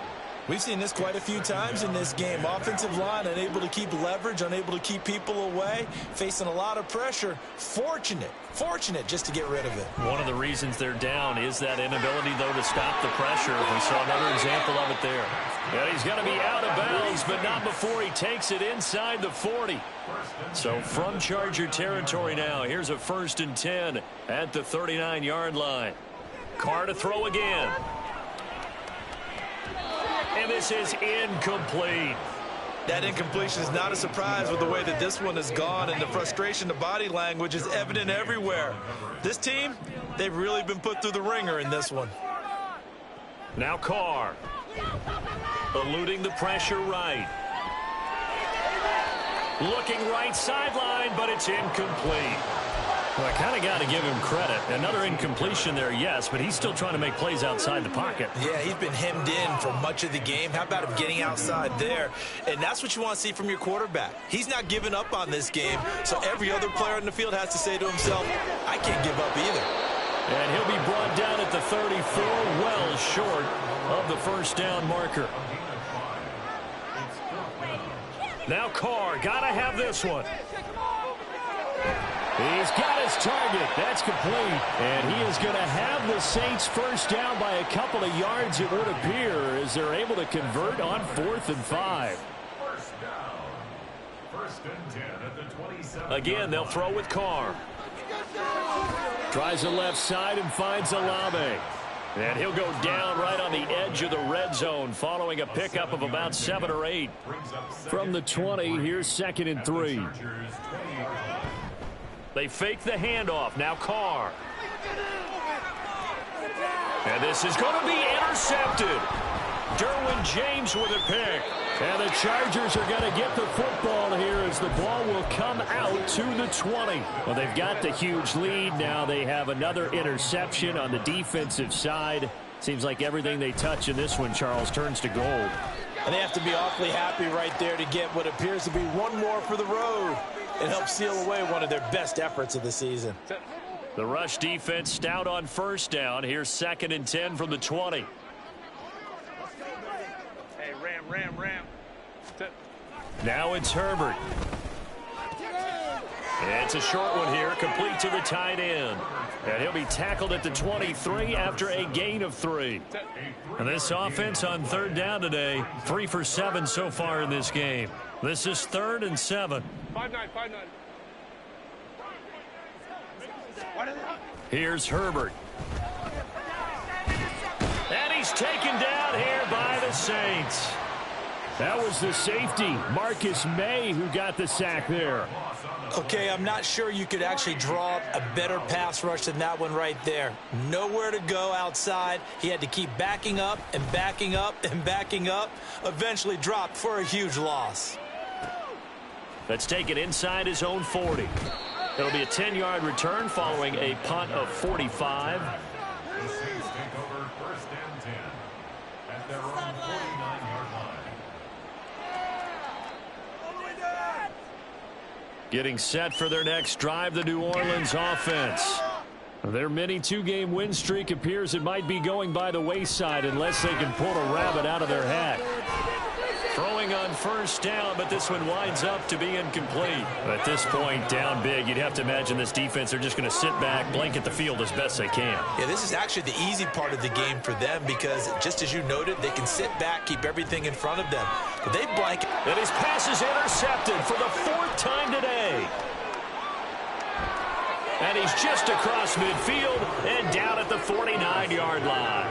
We've seen this quite a few times in this game. Offensive line unable to keep leverage, unable to keep people away, facing a lot of pressure. Fortunate just to get rid of it. One of the reasons they're down is that inability, though, to stop the pressure. We saw another example of it there. And he's going to be out of bounds, but not before he takes it inside the 40. So from Charger territory now, here's a 1st and 10 at the 39-yard line. Carr to throw again. And this is incomplete. That incompletion is not a surprise with the way that this one has gone, and the frustration, the body language is evident everywhere. This team, they've really been put through the ringer in this one. Now Carr. Eluding the pressure right. Looking right sideline, but it's incomplete. Well, I kind of got to give him credit. Another incompletion there, yes, but he's still trying to make plays outside the pocket. Yeah, he's been hemmed in for much of the game. How about him getting outside there? And that's what you want to see from your quarterback. He's not giving up on this game, so every other player in the field has to say to himself, I can't give up either. And he'll be brought down at the 34, well short of the first down marker. Now Carr, gotta have this one. He's got his target. That's complete. And he is going to have the Saints first down by a couple of yards, it would appear, as they're able to convert on 4th and 5. First down. 1st and 10 at the 27. Again, they'll throw with Carr. Tries the left side and finds Olave. And he'll go down right on the edge of the red zone following a pickup of about 7 or 8. From the 20, here's 2nd and 3. They fake the handoff. Now Carr. And this is going to be intercepted. Derwin James with a pick. And the Chargers are going to get the football here as the ball will come out to the 20. Well, they've got the huge lead. Now they have another interception on the defensive side. Seems like everything they touch in this one, Charles, turns to gold. And they have to be awfully happy right there to get what appears to be one more for the road and help seal away one of their best efforts of the season. The rush defense stout on first down. Here's 2nd and 10 from the 20. Hey, Ram Ram. Now it's Herbert. It's a short one here, complete to the tight end. And he'll be tackled at the 23 after a gain of 3. And this offense on third down today, 3 for 7 so far in this game. This is 3rd and 7. 5-9. Here's Herbert. And he's taken down here by the Saints. That was the safety, Marcus May, who got the sack there. Okay, I'm not sure you could actually draw up a better pass rush than that one right there. Nowhere to go outside. He had to keep backing up and backing up and backing up. Eventually dropped for a huge loss. Let's take it inside his own 40. It'll be a 10-yard return following a punt of 45. The Saints take over 1st and 10 at their own 49-yard line. Getting set for their next drive, the New Orleans offense. Their mini 2-game win streak appears it might be going by the wayside unless they can pull a rabbit out of their hat. Throwing on 1st down, but this one winds up to be incomplete. At this point, down big, you'd have to imagine this defense are just going to sit back, blanket the field as best they can. Yeah, this is actually the easy part of the game for them because, just as you noted, they can sit back, keep everything in front of them. But they blanket. And his pass is intercepted for the 4th time today. And he's just across midfield and down at the 49-yard line.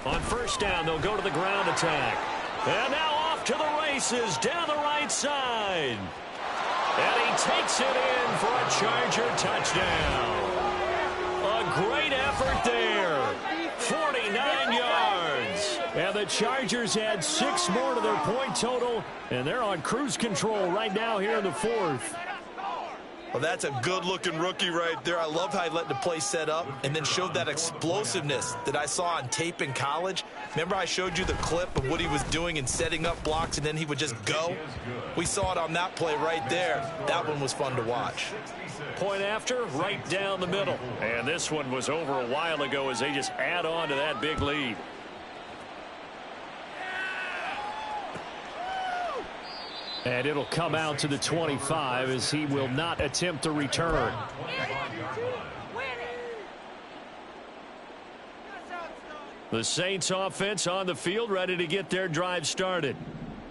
On 1st down, they'll go to the ground attack. And now off to the races down the right side. And he takes it in for a Charger touchdown. A great effort there. 49 yards. And the Chargers add 6 more to their point total, and they're on cruise control right now here in the 4th. Well, that's a good-looking rookie right there. I love how he let the play set up and then showed that explosiveness that I saw on tape in college. Remember I showed you the clip of what he was doing and setting up blocks, and then he would just go? We saw it on that play right there. That one was fun to watch. Point after, right down the middle. And this one was over a while ago as they just add on to that big lead. And it'll come out to the 25 as he will not attempt to return. The Saints offense on the field ready to get their drive started.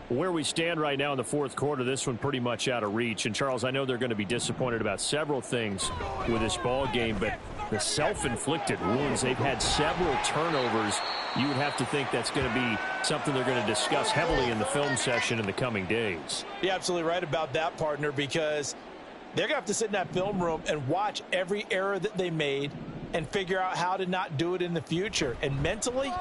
Where we stand right now in the 4th quarter, this one pretty much out of reach. And, Charles, I know they're going to be disappointed about several things with this ball game, but the self-inflicted wounds, they've had several turnovers. You would have to think that's going to be something they're going to discuss heavily in the film session in the coming days. You're absolutely right about that, partner, because they're going to have to sit in that film room and watch every error that they made and figure out how to not do it in the future. And mentally,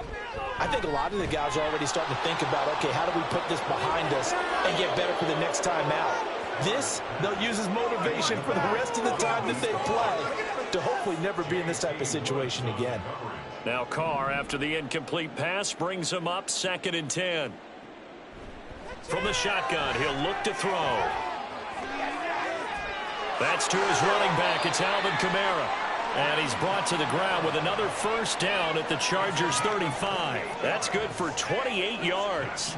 I think a lot of the guys are already starting to think about, okay, how do we put this behind us and get better for the next time out? This, they'll use as motivation for the rest of the time that they play to hopefully never be in this type of situation again. Now Carr, after the incomplete pass, brings him up 2nd and 10. From the shotgun, he'll look to throw. That's to his running back. It's Alvin Kamara. And he's brought to the ground with another 1st down at the Chargers 35. That's good for 28 yards.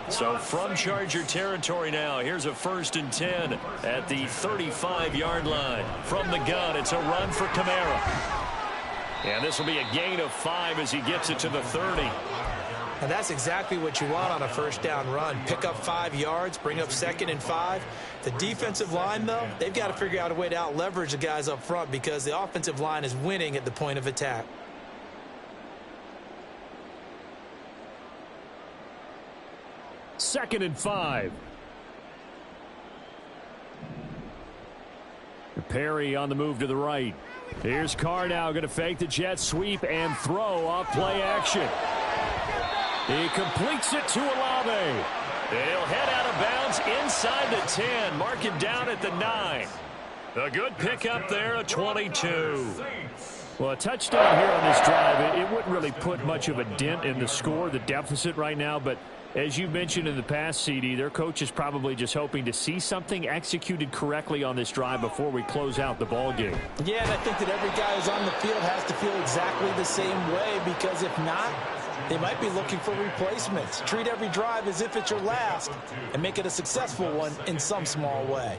So from Charger territory now, here's a 1st and 10 at the 35-yard line. From the gun, it's a run for Kamara. And this will be a gain of 5 as he gets it to the 30. And that's exactly what you want on a 1st down run. Pick up 5 yards, bring up 2nd and 5. The defensive line, though, they've got to figure out a way to out-leverage the guys up front because the offensive line is winning at the point of attack. Second and 5. Perry on the move to the right. Here's Carr now going to fake the jet sweep and throw off play action. He completes it to Olave. They'll head out of bounds inside the 10. Mark it down at the 9. A good pickup there, a 22. Well, a touchdown here on this drive, it wouldn't really put much of a dent in the score, the deficit right now, but As you mentioned in the past, CD, their coach is probably just hoping to see something executed correctly on this drive before we close out the ball game. Yeah, and I think that every guy who's on the field has to feel exactly the same way, because if not, they might be looking for replacements. Treat every drive as if it's your last and make it a successful one in some small way.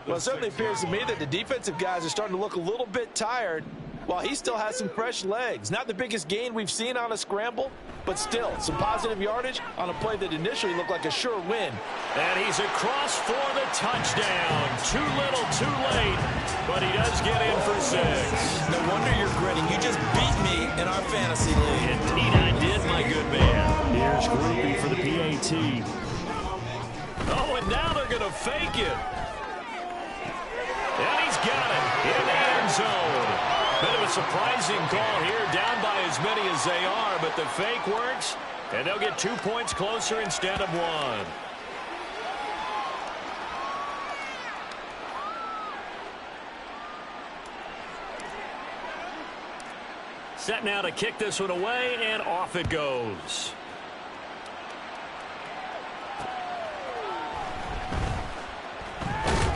Well, it certainly appears to me that the defensive guys are starting to look a little bit tired, while he still has some fresh legs. Not the biggest gain we've seen on a scramble, but still some positive yardage on a play that initially looked like a sure win. And he's across for the touchdown. Too little, too late, but he does get in for 6. No wonder you're grinning. You just beat me in our fantasy league. Indeed I did, my good man. Here's Groupie for the PAT. Oh, and now they're going to fake it. And he's got it in the end zone. Bit of a surprising call here, down by as many as they are, but the fake works, and they'll get 2 points closer instead of 1. Set now to kick this one away, and off it goes.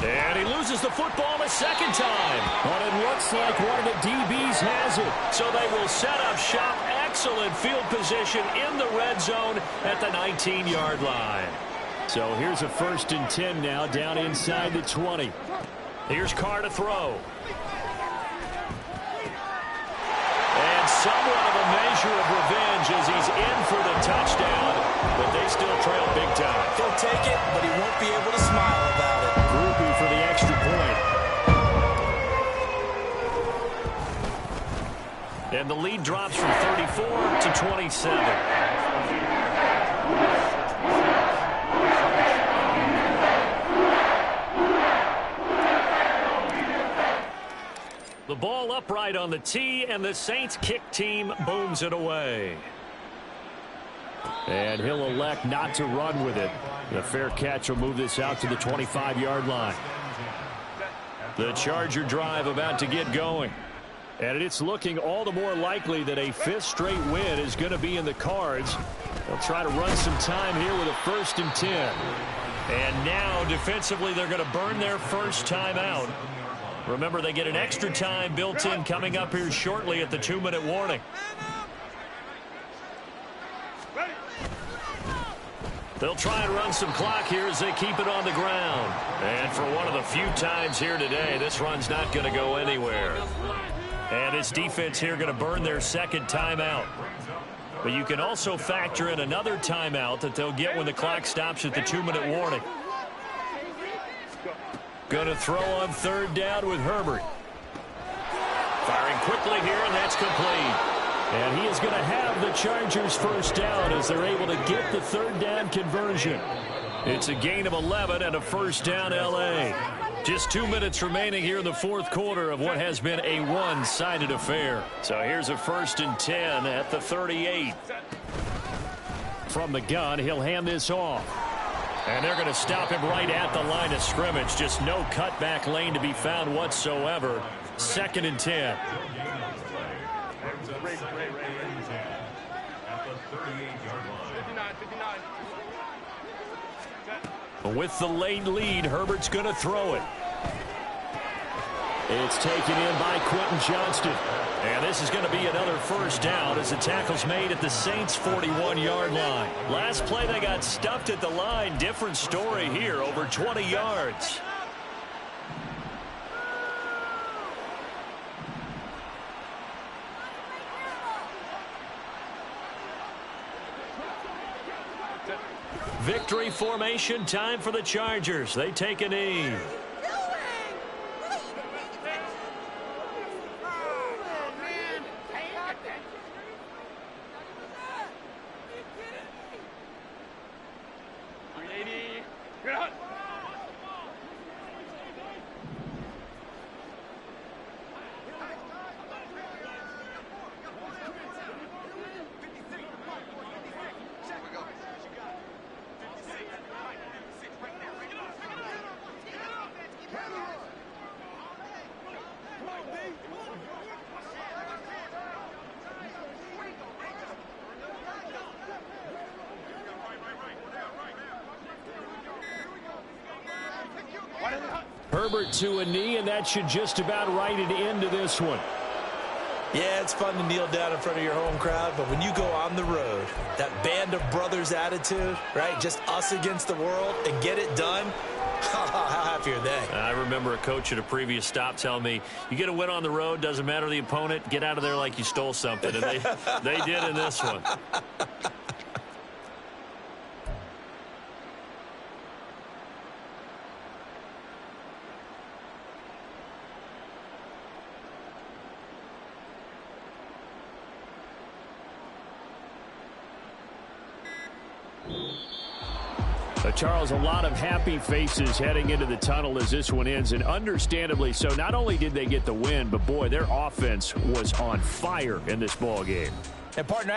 And he loses the football a second time. But it looks like one of the DBs has it. So they will set up shop. Excellent field position in the red zone at the 19-yard line. So here's a 1st and 10 now, down inside the 20. Here's Carr to throw. And somewhat of a measure of revenge as he's in for the touchdown, but they still trail big time. He'll take it, but he won't be able to smile about it. Groupie for the extra point. And the lead drops from 34 to 27. The ball upright on the tee, and the Saints kick team booms it away. And he'll elect not to run with it. The fair catch will move this out to the 25-yard line. The Charger drive about to get going. And it's looking all the more likely that a 5th straight win is going to be in the cards. They'll try to run some time here with a 1st and 10. And now defensively they're going to burn their first timeout. Remember, they get an extra time built in coming up here shortly at the 2-minute warning. They'll try and run some clock here as they keep it on the ground. And for one of the few times here today, this run's not going to go anywhere. And this defense here going to burn their 2nd timeout. But you can also factor in another timeout that they'll get when the clock stops at the 2-minute warning. Going to throw on 3rd down with Herbert. Firing quickly here, and that's complete. And he is going to have the Chargers' 1st down as they're able to get the 3rd down conversion. It's a gain of 11 and a 1st down L.A. Just 2 minutes remaining here in the 4th quarter of what has been a one-sided affair. So here's a 1st and 10 at the 38. From the gun, he'll hand this off. And they're going to stop him right at the line of scrimmage. Just no cutback lane to be found whatsoever. 2nd and 10. With the late lead, Herbert's going to throw it. It's taken in by Quentin Johnston. And this is going to be another 1st down as the tackle's made at the Saints' 41-yard line. Last play, they got stuffed at the line. Different story here, over 20 yards. Victory formation, time for the Chargers. They take a knee. Herbert to a knee, and that should just about write it into this one. Yeah, it's fun to kneel down in front of your home crowd, but when you go on the road, that band of brothers attitude, right, just us against the world, and get it done, how happy are they? I remember a coach at a previous stop telling me, you get a win on the road, doesn't matter the opponent, get out of there like you stole something, and they did in this one. Charles, a lot of happy faces heading into the tunnel as this one ends, and understandably so. Not only did they get the win, but, boy, their offense was on fire in this ball game. And, partner,